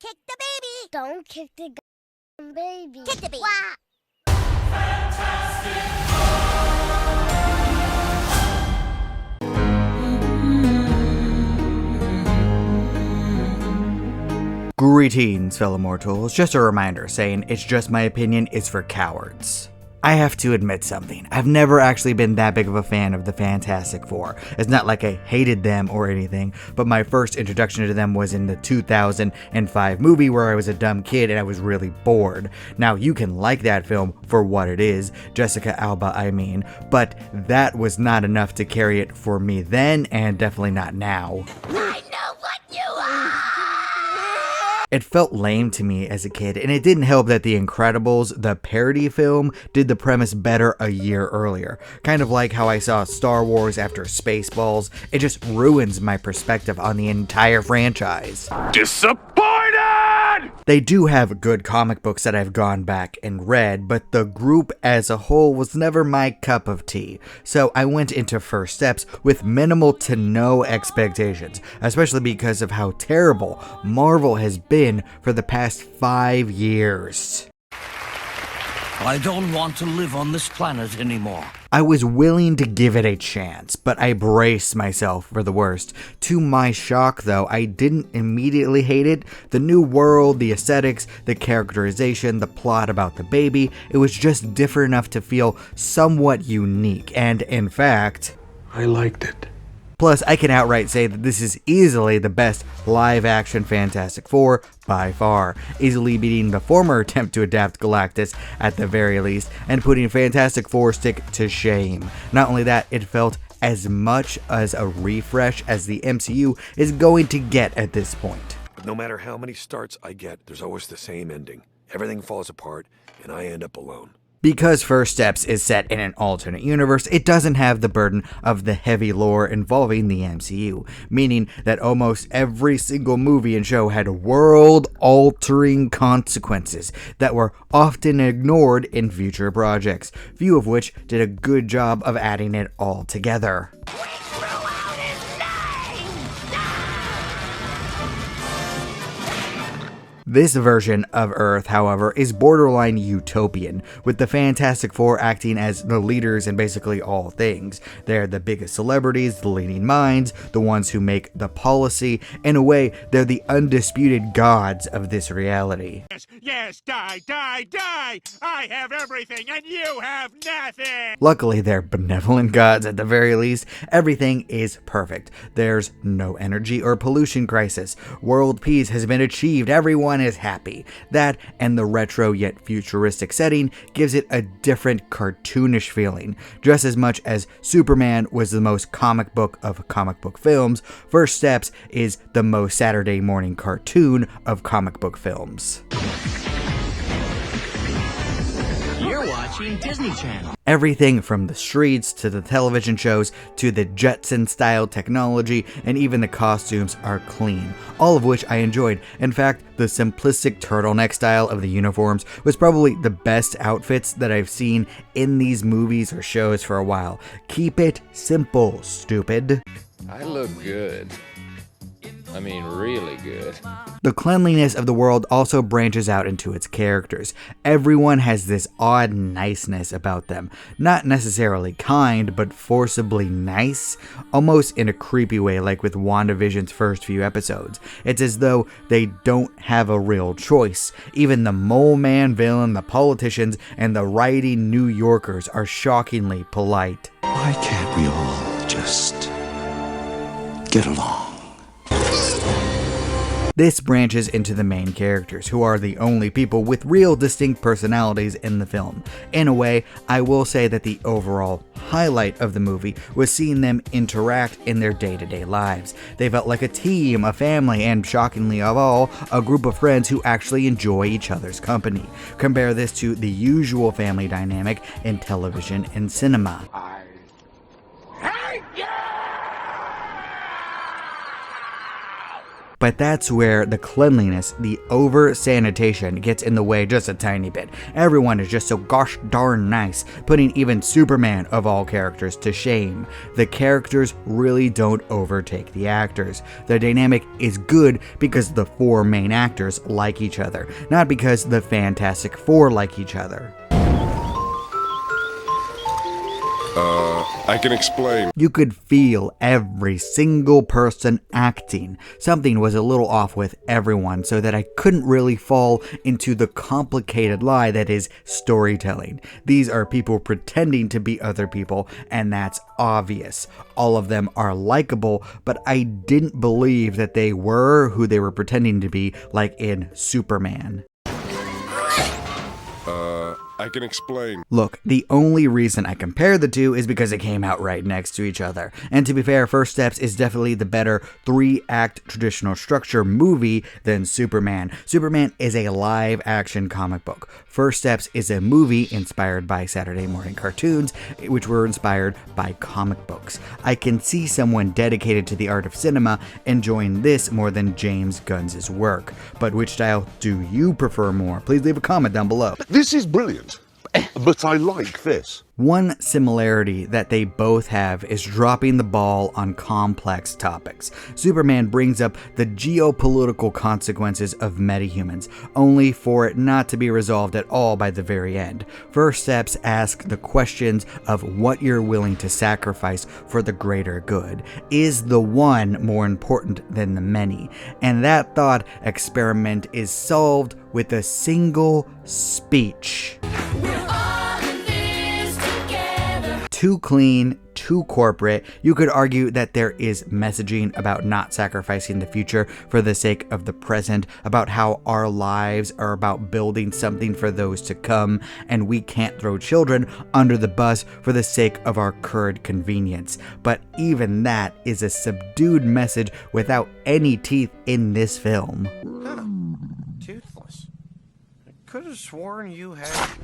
Kick the baby! Don't kick the baby. Kick the baby! Wah! Greetings, fellow mortals. Just a reminder saying it's just my opinion is for cowards. I have to admit something. I've never actually been that big of a fan of the Fantastic Four. It's not like I hated them or anything, but my first introduction to them was in the 2005 movie where I was a dumb kid and I was really bored. Now, you can like that film for what it is, Jessica Alba I mean, but that was not enough to carry it for me then and definitely not now. I know what you are! It felt lame to me as a kid, and it didn't help that The Incredibles, the parody film, did the premise better a year earlier. Kind of like how I saw Star Wars after Spaceballs, it just ruins my perspective on the entire franchise. Disappointed! They do have good comic books that I've gone back and read, but the group as a whole was never my cup of tea. So I went into First Steps with minimal to no expectations, especially because of how terrible Marvel has been for the past 5 years. I don't want to live on this planet anymore. I was willing to give it a chance, but I braced myself for the worst. To my shock, though, I didn't immediately hate it. The new world, the aesthetics, the characterization, the plot about the baby, it was just different enough to feel somewhat unique, and in fact, I liked it. Plus, I can outright say that this is easily the best live-action Fantastic Four by far, easily beating the former attempt to adapt Galactus at the very least, and putting Fantastic Four stick to shame. Not only that, it felt as much as a refresh as the MCU is going to get at this point. But no matter how many starts I get, there's always the same ending. Everything falls apart, and I end up alone. Because First Steps is set in an alternate universe, it doesn't have the burden of the heavy lore involving the MCU, meaning that almost every single movie and show had world-altering consequences that were often ignored in future projects, few of which did a good job of adding it all together. This version of Earth, however, is borderline utopian, with the Fantastic Four acting as the leaders in basically all things. They're the biggest celebrities, the leading minds, the ones who make the policy. In a way, they're the undisputed gods of this reality. Yes, die, die, die! I have everything and you have nothing! Luckily, they're benevolent gods at the very least. Everything is perfect. There's no energy or pollution crisis. World peace has been achieved. Everyone is happy. That and the retro yet futuristic setting gives it a different cartoonish feeling. Just as much as Superman was the most comic book of comic book films, First Steps is the most Saturday morning cartoon of comic book films. You're watching Disney Channel. Everything from the streets to the television shows to the Jetson-style technology and even the costumes are clean, all of which I enjoyed. In fact, the simplistic turtleneck style of the uniforms was probably the best outfits that I've seen in these movies or shows for a while. Keep it simple, stupid. I look good. I mean, really good. The cleanliness of the world also branches out into its characters. Everyone has this odd niceness about them. Not necessarily kind, but forcibly nice. Almost in a creepy way, like with WandaVision's first few episodes. It's as though they don't have a real choice. Even the mole man villain, the politicians, and the writing New Yorkers are shockingly polite. Why can't we all just get along? This branches into the main characters, who are the only people with real distinct personalities in the film. In a way, I will say that the overall highlight of the movie was seeing them interact in their day-to-day lives. They felt like a team, a family, and shockingly of all, a group of friends who actually enjoy each other's company. Compare this to the usual family dynamic in television and cinema. but that's where the cleanliness, the over sanitation gets in the way just a tiny bit. Everyone is just so gosh darn nice, putting even Superman of all characters to shame. The characters really don't overtake the actors. The dynamic is good because the four main actors like each other, not because the Fantastic Four like each other. I can explain. You could feel every single person acting. Something was a little off with everyone, so that I couldn't really fall into the complicated lie that is storytelling. These are people pretending to be other people, and that's obvious. All of them are likable, but I didn't believe that they were who they were pretending to be, like in Superman. I can explain. Look, the only reason I compare the two is because it came out right next to each other. And to be fair, First Steps is definitely the better 3-act traditional structure movie than Superman. Superman is a live-action comic book. First Steps is a movie inspired by Saturday morning cartoons, which were inspired by comic books. I can see someone dedicated to the art of cinema enjoying this more than James Gunn's work. But which style do you prefer more? Please leave a comment down below. This is brilliant, but I like this. One similarity that they both have is dropping the ball on complex topics. Superman brings up the geopolitical consequences of metahumans, only for it not to be resolved at all by the very end. First Steps ask the questions of what you're willing to sacrifice for the greater good. Is the one more important than the many? And that thought experiment is solved with a single speech. Too clean, too corporate. You could argue that there is messaging about not sacrificing the future for the sake of the present, about how our lives are about building something for those to come, and we can't throw children under the bus for the sake of our current convenience. But even that is a subdued message without any teeth in this film. Toothless. I could have sworn you had.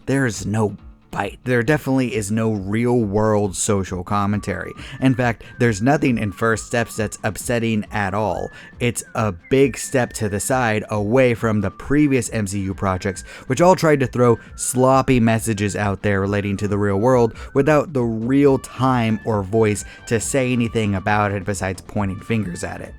There's no bite. There definitely is no real-world social commentary. In fact, there's nothing in First Steps that's upsetting at all. It's a big step to the side away from the previous MCU projects, which all tried to throw sloppy messages out there relating to the real world without the real time or voice to say anything about it besides pointing fingers at it.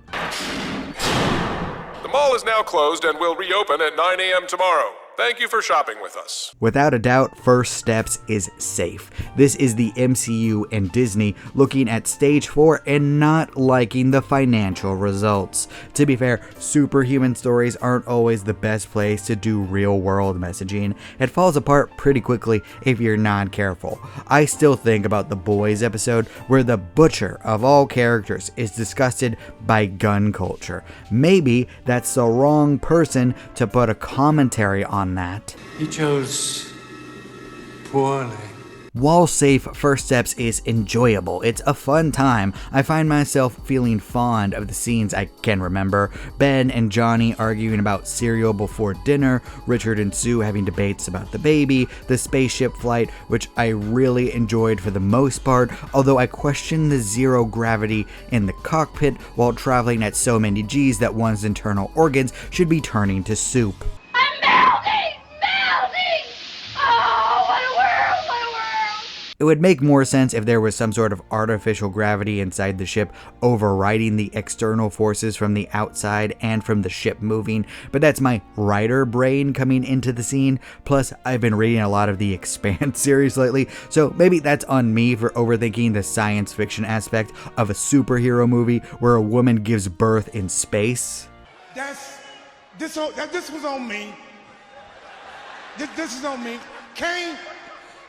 The mall is now closed and will reopen at 9 a.m. tomorrow. Thank you for shopping with us. Without a doubt, First Steps is safe. This is the MCU and Disney looking at stage 4 and not liking the financial results. To be fair, superhuman stories aren't always the best place to do real-world messaging. It falls apart pretty quickly if you're not careful. I still think about The Boys episode where the butcher of all characters is disgusted by gun culture. Maybe that's the wrong person to put a commentary on that. You chose poorly. While safe, First Steps is enjoyable. It's a fun time. I find myself feeling fond of the scenes I can remember. Ben and Johnny arguing about cereal before dinner, Richard and Sue having debates about the baby, the spaceship flight, which I really enjoyed for the most part, although I question the zero gravity in the cockpit while traveling at so many G's that one's internal organs should be turning to soup. It would make more sense if there was some sort of artificial gravity inside the ship overriding the external forces from the outside and from the ship moving, but that's my writer brain coming into the scene. Plus, I've been reading a lot of the Expanse series lately, so maybe that's on me for overthinking the science fiction aspect of a superhero movie where a woman gives birth in space. This was on me. This is on me. Kane,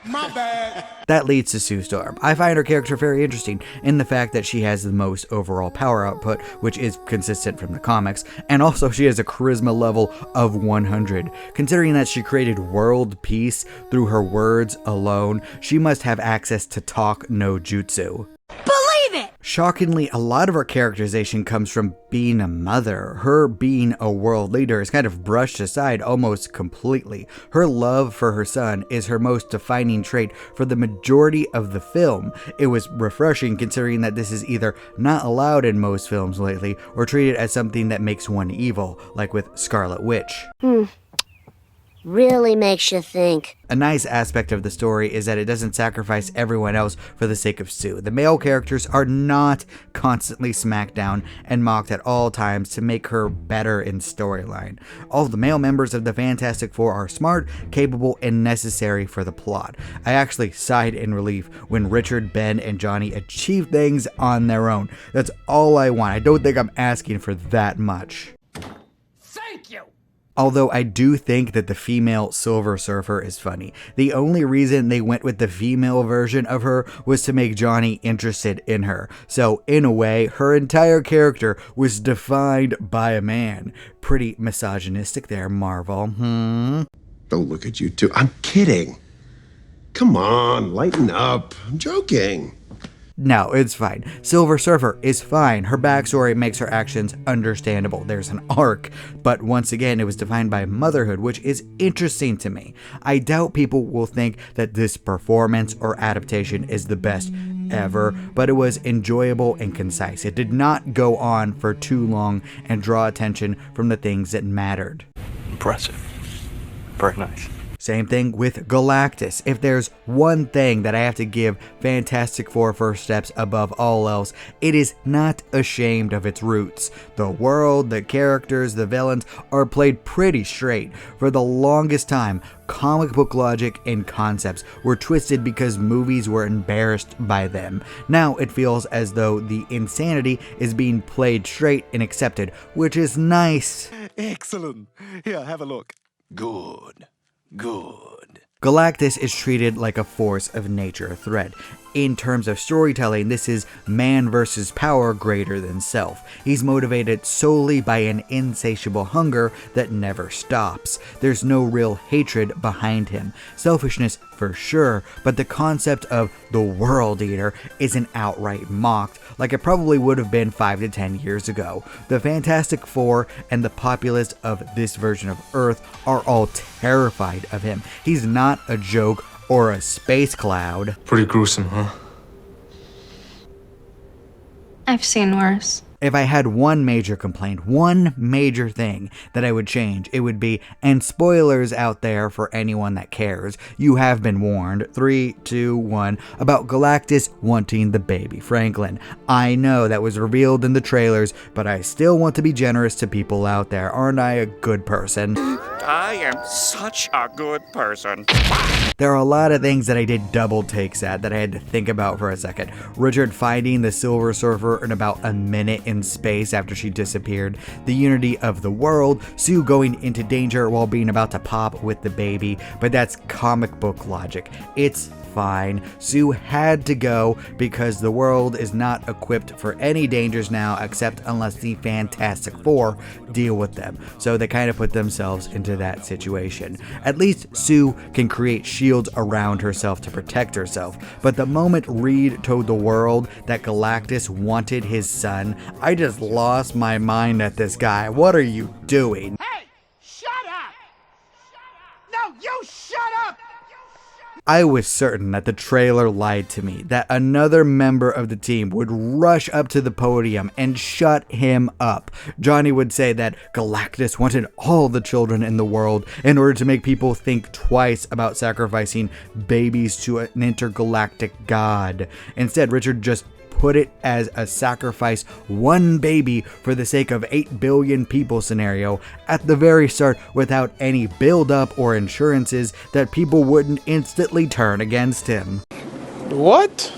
my bad. That leads to Sue Storm. I find her character very interesting in the fact that she has the most overall power output, which is consistent from the comics, and also she has a charisma level of 100. Considering that she created world peace through her words alone, she must have access to talk no jutsu. Believe it! Shockingly, a lot of her characterization comes from being a mother. Her being a world leader is kind of brushed aside almost completely. Her love for her son is her most defining trait for the majority of the film. It was refreshing considering that this is either not allowed in most films lately or treated as something that makes one evil, like with Scarlet Witch. Really makes you think. A nice aspect of the story is that it doesn't sacrifice everyone else for the sake of Sue. The male characters are not constantly smacked down and mocked at all times to make her better in storyline. All of the male members of the Fantastic Four are smart, capable, and necessary for the plot. I actually sighed in relief when Richard, Ben, and Johnny achieved things on their own. That's all I want. I don't think I'm asking for that much. Thank you! Although I do think that the female Silver Surfer is funny. The only reason they went with the female version of her was to make Johnny interested in her. So in a way, her entire character was defined by a man. Pretty misogynistic there, Marvel. Don't look at you two. I'm kidding. Come on, lighten up. I'm joking. No, it's fine. Silver Surfer is fine. Her backstory makes her actions understandable. There's an arc, but once again, it was defined by motherhood, which is interesting to me. I doubt people will think that this performance or adaptation is the best ever, but it was enjoyable and concise. It did not go on for too long and draw attention from the things that mattered. Impressive. Very nice. Same thing with Galactus. If there's one thing that I have to give Fantastic Four First Steps above all else, it is not ashamed of its roots. The world, the characters, the villains are played pretty straight. For the longest time, comic book logic and concepts were twisted because movies were embarrassed by them. Now it feels as though the insanity is being played straight and accepted, which is nice. Excellent. Here, have a look. Good. Good. Galactus is treated like a force of nature thread. In terms of storytelling, this is man versus power greater than self. He's motivated solely by an insatiable hunger that never stops. There's no real hatred behind him. Selfishness for sure, but the concept of the World Eater isn't outright mocked like it probably would have been 5 to 10 years ago. The Fantastic Four and the populace of this version of Earth are all terrified of him. He's not a joke or a space cloud. Pretty gruesome, huh? I've seen worse. If I had one major complaint, one major thing that I would change, it would be, and spoilers out there for anyone that cares, you have been warned, 3, 2, 1, about Galactus wanting the baby Franklin. I know that was revealed in the trailers, but I still want to be generous to people out there. Aren't I a good person? I am such a good person. There are a lot of things that I did double takes at that I had to think about for a second. Richard finding the Silver Surfer in about a minute in space after she disappeared, the unity of the world, Sue going into danger while being about to pop with the baby, but that's comic book logic. It's fine. Sue had to go because the world is not equipped for any dangers now except unless the Fantastic Four deal with them. So they kind of put themselves into that situation. At least Sue can create shields around herself to protect herself. But the moment Reed told the world that Galactus wanted his son, I just lost my mind at this guy. What are you doing? Hey! Shut up! No, you shut up! I was certain that the trailer lied to me, that another member of the team would rush up to the podium and shut him up. Johnny would say that Galactus wanted all the children in the world in order to make people think twice about sacrificing babies to an intergalactic god. Instead, Richard just put it as a sacrifice one baby for the sake of 8 billion people scenario at the very start without any build up or insurances that people wouldn't instantly turn against him. What?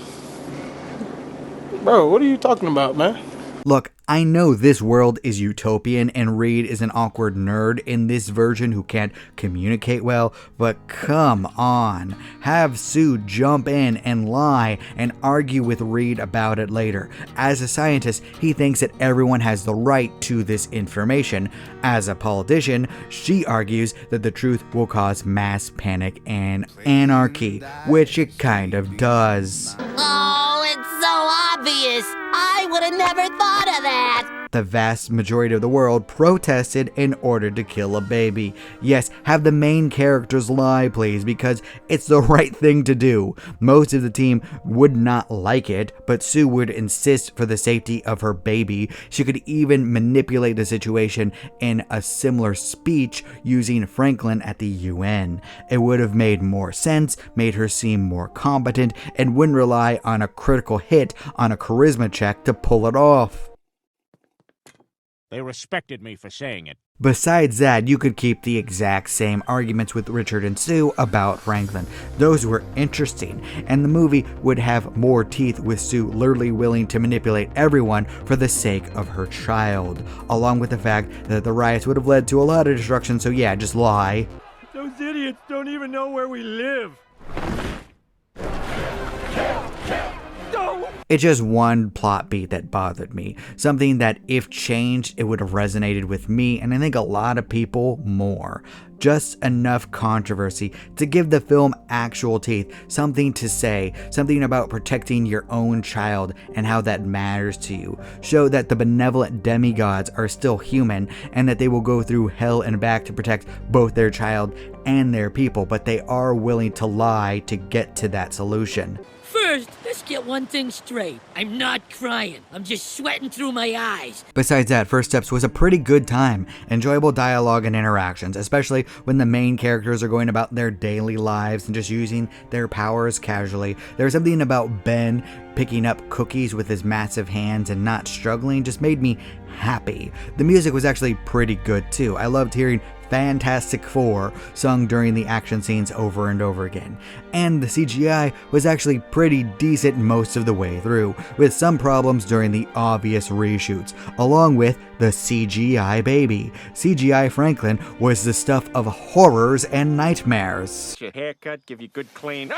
Bro, what are you talking about, man? Look, I know this world is utopian and Reed is an awkward nerd in this version who can't communicate well, but come on. Have Sue jump in and lie and argue with Reed about it later. As a scientist, he thinks that everyone has the right to this information. As a politician, she argues that the truth will cause mass panic and anarchy, which it kind of does. Oh, it's so obvious. I would have never thought of that. The vast majority of the world protested in order to kill a baby. Yes, have the main characters lie, please, because it's the right thing to do. Most of the team would not like it, but Sue would insist for the safety of her baby. She could even manipulate the situation in a similar speech using Franklin at the UN. It would have made more sense, made her seem more competent, and wouldn't rely on a critical hit on a charisma check to pull it off. They respected me for saying it. Besides that, you could keep the exact same arguments with Richard and Sue about Franklin. Those were interesting, and the movie would have more teeth with Sue literally willing to manipulate everyone for the sake of her child, along with the fact that the riots would have led to a lot of destruction, so yeah, just lie. Those idiots don't even know where we live. It's just one plot beat that bothered me. Something that, if changed, it would have resonated with me, and I think a lot of people more. Just enough controversy to give the film actual teeth, something to say, something about protecting your own child and how that matters to you. Show that the benevolent demigods are still human and that they will go through hell and back to protect both their child and their people, but they are willing to lie to get to that solution. First, let's get one thing straight. I'm not crying. I'm just sweating through my eyes. Besides that, First Steps was a pretty good time. Enjoyable dialogue and interactions, especially when the main characters are going about their daily lives and just using their powers casually. There's something about Ben picking up cookies with his massive hands and not struggling just made me happy. The music was actually pretty good too. I loved hearing Fantastic Four sung during the action scenes over and over again. And the CGI was actually pretty decent most of the way through, with some problems during the obvious reshoots, along with the CGI baby. CGI Franklin was the stuff of horrors and nightmares. Your haircut, give you good clean.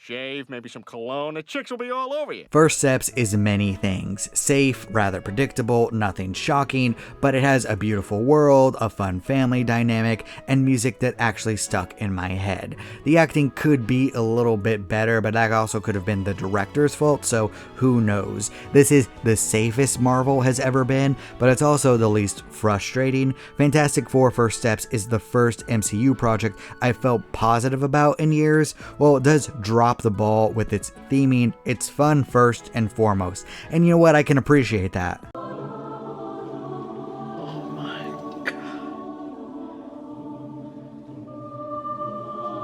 Shave, maybe some cologne, the chicks will be all over you. First Steps is many things. Safe, rather predictable, nothing shocking, but it has a beautiful world, a fun family dynamic, and music that actually stuck in my head. The acting could be a little bit better, but that also could have been the director's fault, so who knows. This is the safest Marvel has ever been, but it's also the least frustrating. Fantastic Four First Steps is the first MCU project I felt positive about in years. Well, it does drop the ball with its theming. It's fun first and foremost, and you know what, I can appreciate that. Oh my god.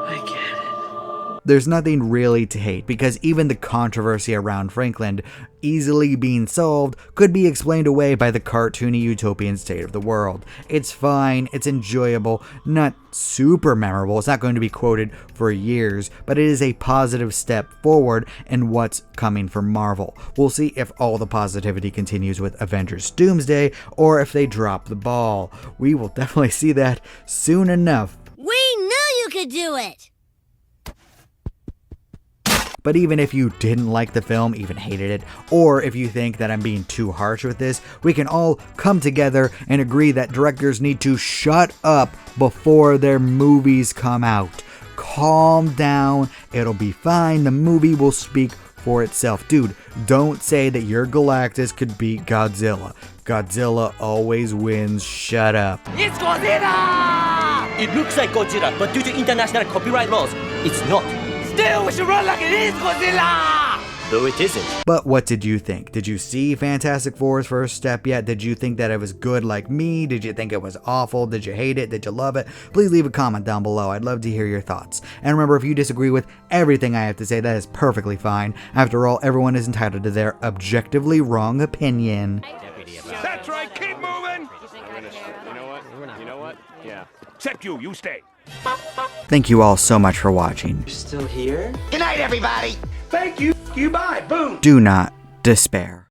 I get it. There's nothing really to hate, because even the controversy around Franklin easily being solved could be explained away by the cartoony utopian state of the world. It's fine, it's enjoyable, not super memorable, it's not going to be quoted for years, but it is a positive step forward in what's coming from Marvel. We'll see if all the positivity continues with Avengers Doomsday, or if they drop the ball. We will definitely see that soon enough. We knew you could do it! But even if you didn't like the film, even hated it, or if you think that I'm being too harsh with this, we can all come together and agree that directors need to shut up before their movies come out. Calm down, it'll be fine, the movie will speak for itself. Dude, don't say that your Galactus could beat Godzilla. Godzilla always wins, shut up. It's Godzilla! It looks like Godzilla, but due to international copyright laws, it's not. Still, we should run like it is Godzilla! Though it isn't. But what did you think? Did you see Fantastic Four's First Step yet? Did you think that it was good like me? Did you think it was awful? Did you hate it? Did you love it? Please leave a comment down below. I'd love to hear your thoughts. And remember, if you disagree with everything I have to say, that is perfectly fine. After all, everyone is entitled to their objectively wrong opinion. That's right, keep moving! You know what? Yeah. Except you stay. Thank you all so much for watching. You're still here? Good night, everybody. Thank you. You bye. Boom. Do not despair.